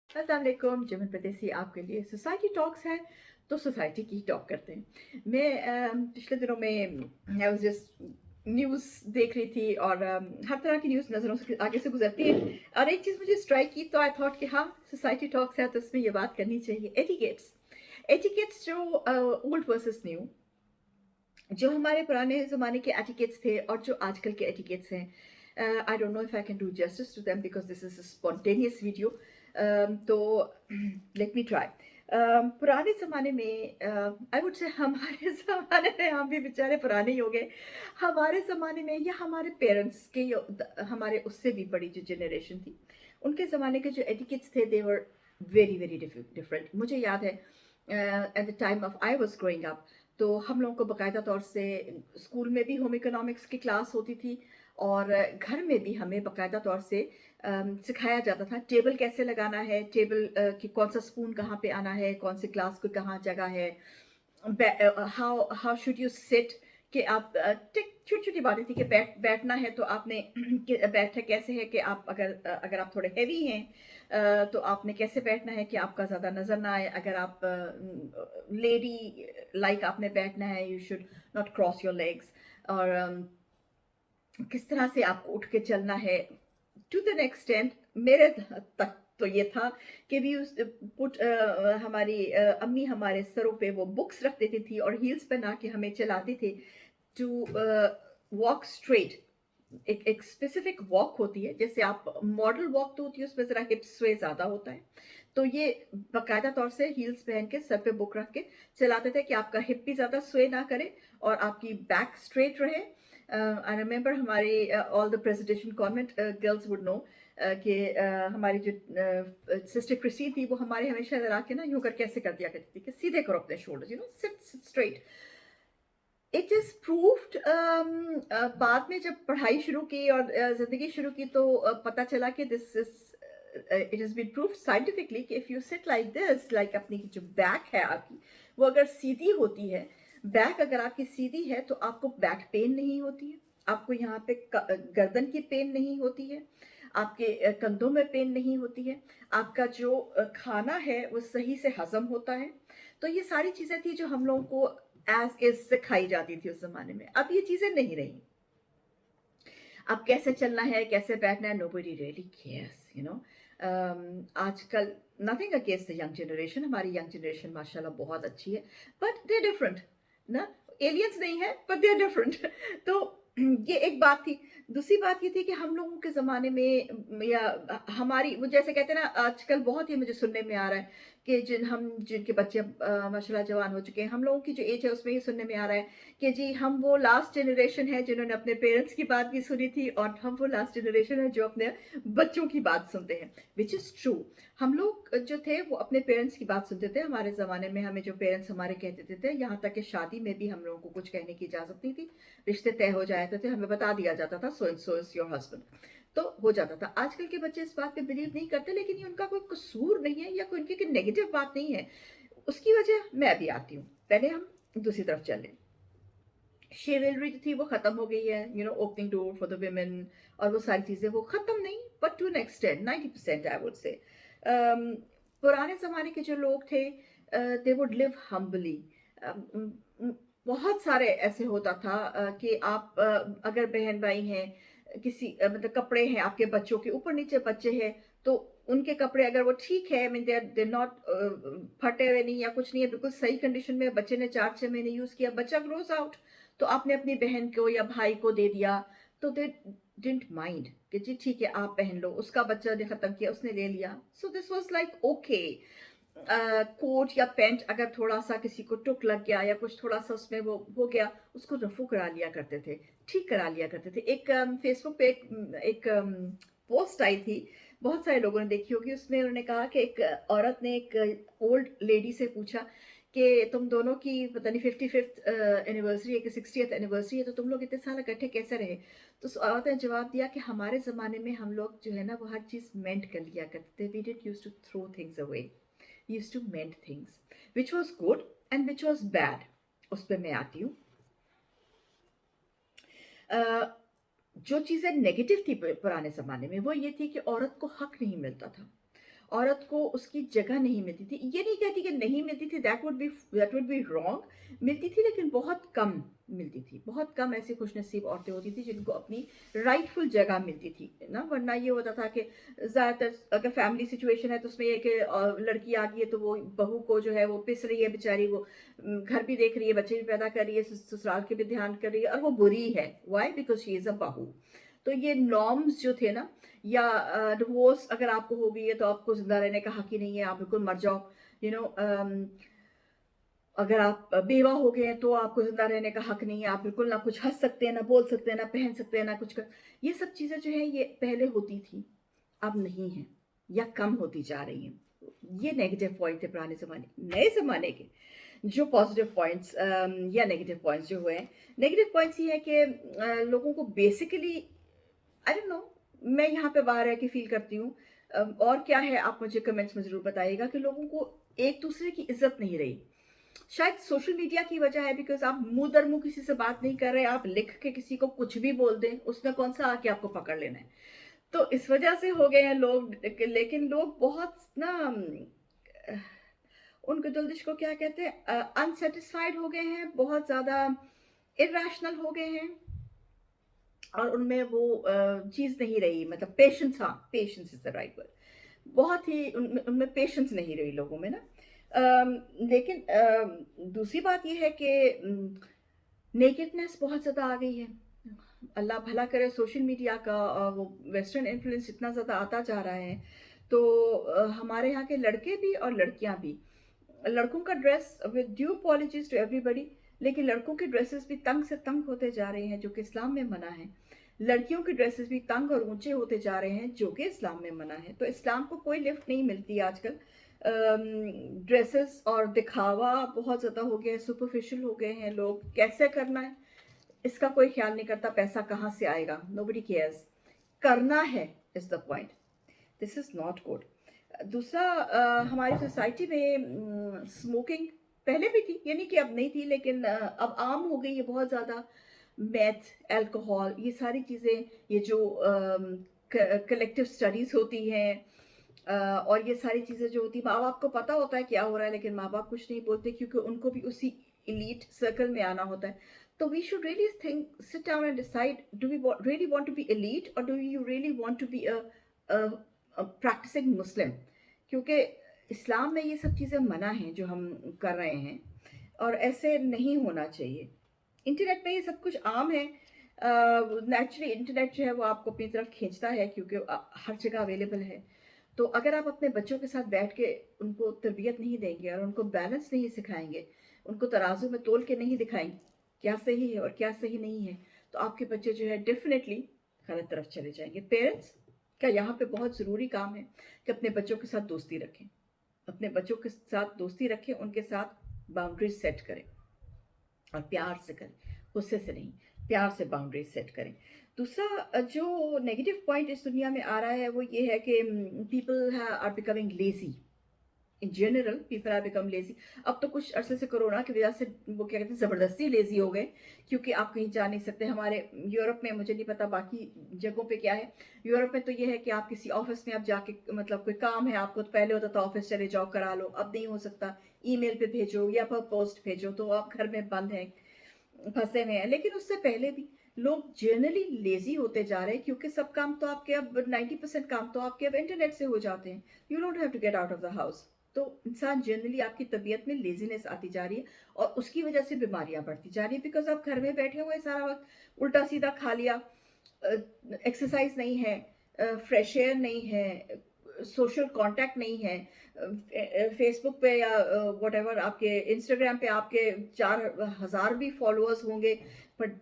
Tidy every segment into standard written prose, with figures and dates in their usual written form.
अस्सलाम वालेकुम, जमन परदेसी आपके लिए सोसाइटी टॉक्स है। तो सोसाइटी की टॉक करते हैं। मैं पिछले दिनों में आई वाज जस्ट न्यूज़ देख रही थी और हर तरह की न्यूज़ नज़रों से आगे से गुजरती है और एक चीज़ मुझे स्ट्राइक की तो आई थॉट कि हाँ, सोसाइटी टॉक्स है तो इसमें ये बात करनी चाहिए। एटिकेट्स एटिकेट्स जो ओल्ड वर्सेस न्यू, जो हमारे पुराने ज़माने के एटिकेट्स थे और जो आजकल के एटिकेट्स हैं, I don't know if I can do justice to them because this is a spontaneous video. तो लेट मी ट्राई। पुराने ज़माने में आई वुड से हमारे ज़माने में हम भी बेचारे पुराने ही हो गए। हमारे ज़माने में या हमारे पेरेंट्स के हमारे उससे भी बड़ी जो जनरेशन थी, उनके ज़माने के जो एटिकेट्स थे दे वर वेरी वेरी डिफरेंट। मुझे याद है at the time of I was growing up, तो हम लोगों को बाकायदा तौर से स्कूल में भी होम इकोनॉमिक्स की क्लास होती थी और घर में भी हमें बाकायदा तौर से सिखाया जाता था टेबल कैसे लगाना है, टेबल की कौन सा स्पून कहाँ पे आना है, कौन सी ग्लास को कहाँ जगह है, how how should you sit, कि आप छोटी छोटी बातें थी कि बैठना है तो आपने कि बैठा कैसे है कि आप अगर आप थोड़े हैवी हैं, तो आपने कैसे बैठना है कि आपका ज़्यादा नज़र ना आए। अगर आप लेडी लाइक आपने बैठना है, you should not cross your legs. और किस तरह से आपको उठ के चलना है। टू द एक्सटेंट मेरे तक तो ये था कि भी उस पुट हमारी अम्मी हमारे सरों पे वो बुक्स रख देती थी और हील्स पहना के हमें चलाती थी टू वॉक स्ट्रेट। एक स्पेसिफिक वॉक होती है, जैसे आप मॉडल वॉक तो होती है उसमें ज़रा हिप स्वे ज़्यादा होता है, तो ये बाकायदा तौर से हील्स पहन के सर पे बुक रख के चलाते थे कि आपका हिप भी ज़्यादा स्वे ना करे और आपकी बैक स्ट्रेट रहे। आई रिमेंबर हमारी all the presidential convent girls would know कि हमारी जो सिस्टर क्रिस्टीन थी वो हमारे हमेशा इधर आके ना यूं करके ऐसे कर दिया करती थी कि सीधे करो अपने shoulder, you know, seat straight. It is proved, बाद में जब पढ़ाई शुरू की और ज़िंदगी शुरू की तो पता चला कि this is it is been proved scientifically कि if you sit like this, like अपनी जो बैक है आपकी वो अगर सीधी होती है, बैक अगर आपकी सीधी है तो आपको बैक पेन नहीं होती है, आपको यहाँ पे गर्दन की पेन नहीं होती है, आपके कंधों में पेन नहीं होती है, आपका जो खाना है वो सही से हजम होता है। तो ये सारी चीज़ें थी जो हम लोगों को एज इज सिखाई जाती थी उस जमाने में। अब ये चीजें नहीं रही। अब कैसे चलना है, कैसे बैठना है, nobody really cares, you know। आजकल nothing against the young generation, हमारी यंग जनरेशन माशाल्लाह बहुत अच्छी है, बट दे डिफरेंट ना। एलियंस नहीं है बट दे डिफरेंट। तो ये एक बात थी। दूसरी बात ये थी कि हम लोगों के ज़माने में या हमारी वो जैसे कहते हैं ना, आजकल बहुत ही मुझे सुनने में आ रहा है कि जिनके बच्चे माशाल्लाह जवान हो चुके हैं, हम लोगों की जो एज है उसमें ये सुनने में आ रहा है कि जी हम वो लास्ट जनरेशन है जिन्होंने अपने पेरेंट्स की बात भी सुनी थी और हम वो लास्ट जनरेशन है जो अपने बच्चों की बात सुनते हैं, विच इज़ ट्रू। हम लोग जो थे वो अपने पेरेंट्स की बात सुनते थे। हमारे ज़माने में हमें जो पेरेंट्स हमारे कहते थे, यहाँ तक कि शादी में भी हम लोगों को कुछ कहने की इजाज़त नहीं थी। रिश्ते तय हो जाते थे, हमें बता दिया जाता था so and so is your husband, तो हो जाता था। आजकल के बच्चे इस बात पे बिलीव नहीं करते, लेकिन ये उनका कोई कसूर नहीं है या कोई उनकी कोई नेगेटिव बात नहीं है। उसकी वजह मैं अभी आती हूँ, पहले हम दूसरी तरफ चलें। शिवलरी थी वो खत्म हो गई है, you know, opening door for the women और वो सारी चीजें वो खत्म नहीं, but to an extent 90% I would say. पुराने जमाने के जो लोग थे दे वुड लिव हम्बली। बहुत सारे ऐसे होता था कि आप अगर बहन भाई हैं, मतलब कपड़े हैं आपके बच्चों के ऊपर नीचे बच्चे हैं, तो उनके कपड़े अगर वो ठीक है, आई मीन दे नॉट फटे हुए नहीं या कुछ नहीं है, बिल्कुल सही कंडीशन में, बच्चे ने 4-6 महीने यूज किया, बच्चा ग्रोज आउट, तो आपने अपनी बहन को या भाई को दे दिया, तो दे डिडंट माइंड कि जी ठीक है आप पहन लो। उसका बच्चा ने खत्म किया, उसने ले लिया, so this was like okay. Coat या पैंट अगर थोड़ा सा किसी को टुक लग गया या कुछ थोड़ा सा उसमें वो हो गया, उसको रफू करा लिया करते थे, ठीक करा लिया करते थे। एक फेसबुक पे एक पोस्ट आई थी, बहुत सारे लोगों ने देखी होगी। उसमें उन्होंने कहा कि एक औरत ने एक ओल्ड लेडी से पूछा कि तुम दोनों की पता नहीं 55th एनिवर्सरी है कि 60th एनिवर्सरी है, तो तुम लोग इतने साल इकट्ठे कैसे रहे। तो उस औरत ने जवाब दिया कि हमारे ज़माने में हम लोग जो है ना वो हर चीज़ मेंट कर लिया करते थे, we didn't used to throw things away, used to mend things, which was good and which was bad। उस पे मैं आती हूँ। अ, जो चीज़ें नेगेटिव थी पुराने ज़माने में वो ये थी कि औरत को हक नहीं मिलता था। औरत को उसकी जगह नहीं मिलती थी। ये नहीं कहती कि नहीं मिलती थी, दैट वुड बी रॉन्ग, मिलती थी लेकिन बहुत कम मिलती थी। बहुत कम ऐसी खुशनसीब औरतें होती थी जिनको अपनी राइटफुल जगह मिलती थी ना। वरना ये होता था कि ज़्यादातर अगर फैमिली सिचुएशन है तो उसमें ये कि लड़की आ गई है तो वो बहू को जो है वो पिस रही है बेचारी, वो घर भी देख रही है, बच्चे भी पैदा कर रही है, ससुराल के भी ध्यान कर रही है, और वो बुरी है। Why? Because she is a bahu. तो ये नॉर्म्स जो थे ना, या डिवोर्स अगर आपको हो गई है तो आपको जिंदा रहने का हक ही नहीं है, आप बिल्कुल मर जाओ। यू नो, अगर आप बेवा हो गए हैं तो आपको जिंदा रहने का हक नहीं है, आप बिल्कुल ना कुछ हंस सकते हैं, ना बोल सकते हैं, ना पहन सकते हैं, ना कुछ कर। ये सब चीजें जो है ये पहले होती थी, अब नहीं है या कम होती जा रही हैं। ये नेगेटिव पॉइंट थे पुराने जमाने। नए जमाने के जो पॉजिटिव पॉइंट्स या नेगेटिव पॉइंट्स जो हुए हैं, नेगेटिव पॉइंट्स ये है कि लोगों को बेसिकली, आई डोंट नो, मैं यहाँ पे बाहर रह के फील करती हूँ, और क्या है आप मुझे कमेंट्स में ज़रूर बताइएगा, कि लोगों को एक दूसरे की इज्जत नहीं रही। शायद सोशल मीडिया की वजह है, बिकॉज आप मुंह दर मुंह किसी से बात नहीं कर रहे, आप लिख के किसी को कुछ भी बोल दें, उसने कौन सा आके आपको पकड़ लेना है। तो इस वजह से हो गए हैं लोग। लेकिन लोग बहुत ना, उनके दिलदिश को क्या कहते हैं, अनसेटिस्फाइड हो गए हैं, बहुत ज़्यादा इरेशनल हो गए हैं, और उनमें वो चीज़ नहीं रही, मतलब पेशेंस, हाँ patience is the right word. बहुत ही उनमें उनमें पेशेंस नहीं रही लोगों में ना। लेकिन दूसरी बात ये है कि नेकेडनेस बहुत ज़्यादा आ गई है। अल्लाह भला करे, सोशल मीडिया का वो वेस्टर्न इन्फ्लुएंस इतना ज़्यादा आता जा रहा है, तो हमारे यहाँ के लड़के भी और लड़कियाँ भी, लड़कों का dress, with due apologies to everybody, लेकिन लड़कों के ड्रेसेस भी तंग से तंग होते जा रहे हैं जो कि इस्लाम में मना है। लड़कियों के ड्रेसेस भी तंग और ऊंचे होते जा रहे हैं जो कि इस्लाम में मना है। तो इस्लाम को कोई लिफ्ट नहीं मिलती आजकल। ड्रेसेस और दिखावा बहुत ज़्यादा हो गया है, सुपरफिशियल हो गए हैं लोग। कैसे करना है इसका कोई ख्याल नहीं करता, पैसा कहाँ से आएगा, नोबडी केयर्स। करना है is the point. This is not good. दूसरा, हमारी सोसाइटी में स्मोकिंग पहले भी थी, ये नहीं कि अब नहीं थी, लेकिन अब आम हो गई है बहुत ज़्यादा। मैथ, अल्कोहल, ये सारी चीज़ें, ये जो कलेक्टिव स्टडीज़ होती हैं, और ये सारी चीज़ें जो होती हैं, माँ बाप को पता होता है क्या हो रहा है, लेकिन माँ बाप कुछ नहीं बोलते क्योंकि उनको भी उसी elite सर्कल में आना होता है। तो we should really think, sit down and decide, do we really want to be elite, or do you really want to be a practicing Muslim? क्योंकि इस्लाम में ये सब चीज़ें मना हैं जो हम कर रहे हैं, और ऐसे नहीं होना चाहिए। इंटरनेट पे ये सब कुछ आम है। नेचुरली इंटरनेट जो है वो आपको अपनी तरफ खींचता है क्योंकि हर जगह अवेलेबल है। तो अगर आप अपने बच्चों के साथ बैठ के उनको तरबियत नहीं देंगे और उनको बैलेंस नहीं सिखाएंगे, उनको तराजू में तोल के नहीं दिखाएंगे क्या सही है और क्या सही नहीं है, तो आपके बच्चे जो है डेफिनेटली गलत तरफ चले जाएंगे। पेरेंट्स का यहाँ पे बहुत ज़रूरी काम है कि अपने बच्चों के साथ दोस्ती रखें, अपने बच्चों के साथ दोस्ती रखें, उनके साथ बाउंड्रीज सेट करें, और प्यार से करें, गुस्से से नहीं, प्यार से बाउंड्रीज सेट करें। दूसरा जो नेगेटिव पॉइंट इस दुनिया में आ रहा है वो ये है कि people are becoming lazy. In general people are become lazy. अब तो कुछ अरसे से कोरोना की वजह से वो क्या कहते हैं, ज़बरदस्ती लेजी हो गए, क्योंकि आप कहीं जा नहीं सकते। हमारे यूरोप में, मुझे नहीं पता बाकी जगहों पे क्या है, यूरोप में तो ये है कि आप किसी ऑफिस में आप जाके, मतलब कोई काम है आपको, तो पहले होता था ऑफिस चले जाओ करा लो, अब नहीं हो सकता। ईमेल पे भेजो या पर पोस्ट भेजो, तो आप घर में बंद हैं, फंसे हुए हैं। लेकिन उससे पहले भी लोग जनरली लेजी होते जा रहे हैं, क्योंकि सब काम तो आपके अब 90% काम तो आपके अब इंटरनेट से हो जाते हैं। You don't have to get out of the house. तो इंसान जनरली, आपकी तबीयत में लेजीनेस आती जा रही है, और उसकी वजह से बीमारियां बढ़ती जा रही है, बिकॉज आप घर में बैठे हुए सारा वक्त उल्टा सीधा खा लिया, एक्सरसाइज नहीं है, फ्रेश एयर नहीं है, सोशल कांटेक्ट नहीं है। फेसबुक पे या व्हाटएवर, आपके इंस्टाग्राम पे आपके 4,000 भी फॉलोअर्स होंगे, पर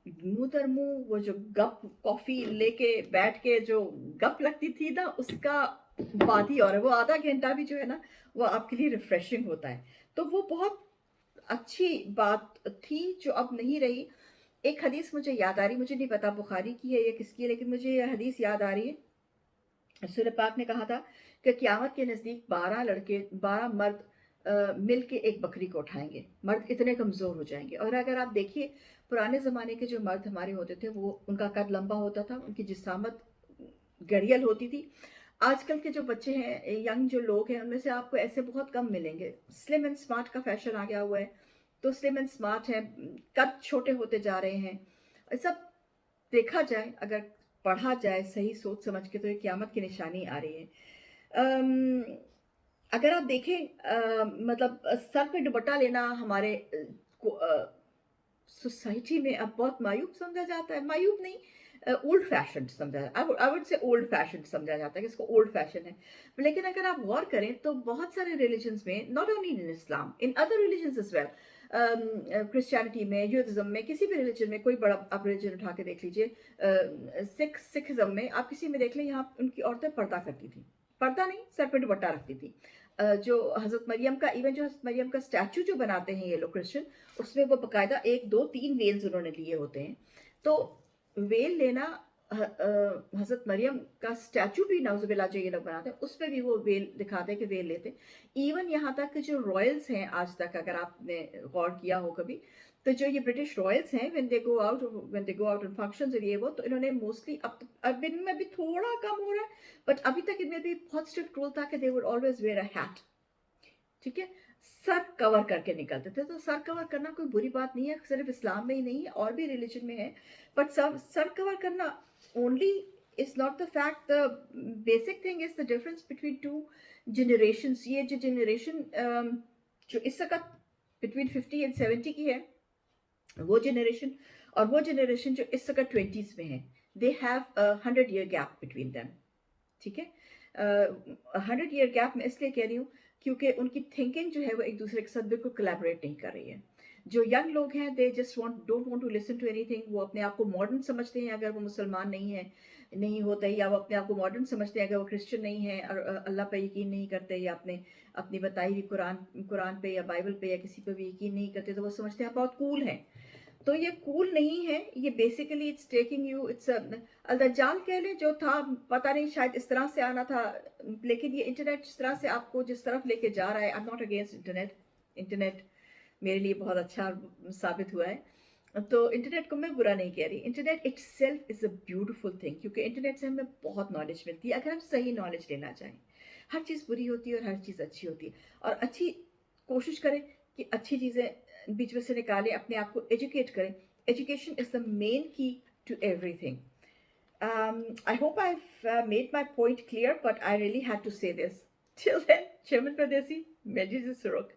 मुंह दर मुंह वो जो गप कॉफी लेके बैठ के जो गप लगती थी ना, उसका बात ही और है। वो आधा घंटा भी जो है ना, वो आपके लिए रिफ्रेशिंग होता है। तो वो बहुत अच्छी बात थी जो अब नहीं रही। एक हदीस मुझे याद आ रही, मुझे नहीं पता बुखारी की है या किसकी है, लेकिन मुझे ये हदीस याद आ रही है। रसूल पाक ने कहा था कि क़यामत के नज़दीक 12 मर्द मिल के एक बकरी को उठाएंगे। मर्द इतने कमज़ोर हो जाएंगे। और अगर आप देखिए, पुराने ज़माने के जो मर्द हमारे होते थे, वो उनका कद लंबा होता था, उनकी जिस्सामत गड़ियल होती थी। आजकल के जो बच्चे हैं, यंग जो लोग हैं, उनमें से आपको ऐसे बहुत कम मिलेंगे। स्लिम एंड स्मार्ट का फैशन आ गया हुआ है, तो स्लिम एंड स्मार्ट है, कद छोटे होते जा रहे हैं। ये सब देखा जाए, अगर पढ़ा जाए सही सोच समझ के, तो ये क़यामत की निशानी आ रही है। अम, अगर आप देखें, मतलब सर पे दुपट्टा लेना हमारे सोसाइटी में अब बहुत मायूब समझा जाता है। मायूब नहीं, ओल्ड फैशन समझा, आई वुड से ओल्ड फैशन समझा जाता है कि इसको ओल्ड फैशन है। लेकिन अगर आप गौर करें तो बहुत सारे रिलीजन्स में, not only in Islam, in other religions as well, Christianity में, यूदिज्म में, किसी भी रिलीजन में, कोई बड़ा आप रिलीजन उठा के देख लीजिए, सिखिज्म में आप किसी में देख लें, यहाँ उनकी औरतें पर्दा करती थी। पर्दा नहीं, सर पे दुपट्टा रखती थी। जो हज़रत मरियम का, इवन जो हज़रत मरियम का स्टैचू जो बनाते हैं ये लोग क्रिश्चियन, उसमें वो बाकायदा 1, 2, 3 वेल्स उन्होंने लिए होते हैं। तो वेल लेना, हज़रत मरियम का स्टैचू भी नाउज़ुबिल्लाह जो ये लोग बनाते हैं, उसमें भी वो वेल दिखाते हैं कि वेल लेते हैं। इवन यहाँ तक कि जो रॉयल्स हैं आज तक, अगर आपने गौर किया हो कभी, तो जो ये ब्रिटिश रॉयल्स हैं, when they go out on functions और ये वो, तो इन्होंने मोस्टली, अब इनमें भी थोड़ा कम हो रहा है, बट अभी तक इनमें भी बहुत स्ट्रिक्ट रूल था कि they would always wear a hat. ठीक है, सर कवर करके निकलते थे। तो सर कवर करना कोई बुरी बात नहीं है, सिर्फ इस्लाम में ही नहीं है, और भी रिलीजन में है। बट सर कवर करना only is not the fact. The basic thing is the difference between two generations. ये जो जनरेशन जो इस वक्त बिटवीन 50 एंड 70 की है, वो जनरेशन, और वो जनरेशन जो इस वक्त 20s में है, they have 100 year gap between them. ठीक है, 100 year गैप मैं इसलिए कह रही हूँ क्योंकि उनकी थिंकिंग जो है वो एक दूसरे के साथ बिल्कुल कोलैबोरेट नहीं कर रही है। जो यंग लोग हैं, they just don't want to listen to anything. वो अपने आप को मॉडर्न समझते हैं अगर वो मुसलमान नहीं है, नहीं होते, या वो अपने आप को मॉडर्न समझते हैं अगर वो क्रिश्चियन नहीं है, और अल्लाह पे यकीन नहीं करते, या अपने अपनी बताई हुई कुरान पे या बाइबल पे या किसी पे भी यकीन नहीं करते, तो वो समझते हैं बहुत कूल हैं। तो ये कूल नहीं है, ये basically it's taking you, it's दज्जाल कह लें जो था, पता नहीं शायद इस तरह से आना था। लेकिन ये इंटरनेट जिस तरह से आपको जिस तरफ लेके जा रहा है, I am not against internet. Internet मेरे लिए बहुत अच्छा साबित हुआ है, तो इंटरनेट को मैं बुरा नहीं कह रही। Internet itself is a beautiful thing, क्योंकि इंटरनेट से हमें बहुत नॉलेज मिलती है अगर हम सही नॉलेज लेना चाहें। हर चीज़ बुरी होती है और हर चीज़ अच्छी होती है, और अच्छी कोशिश करें कि अच्छी चीज़ें बीच में से निकालें, अपने आप को एजुकेट करें। Education is the main key to everything. I hope I've made my point clear, but I really had to say this. Till then, Chairman Pradesi, Medjid Suruk.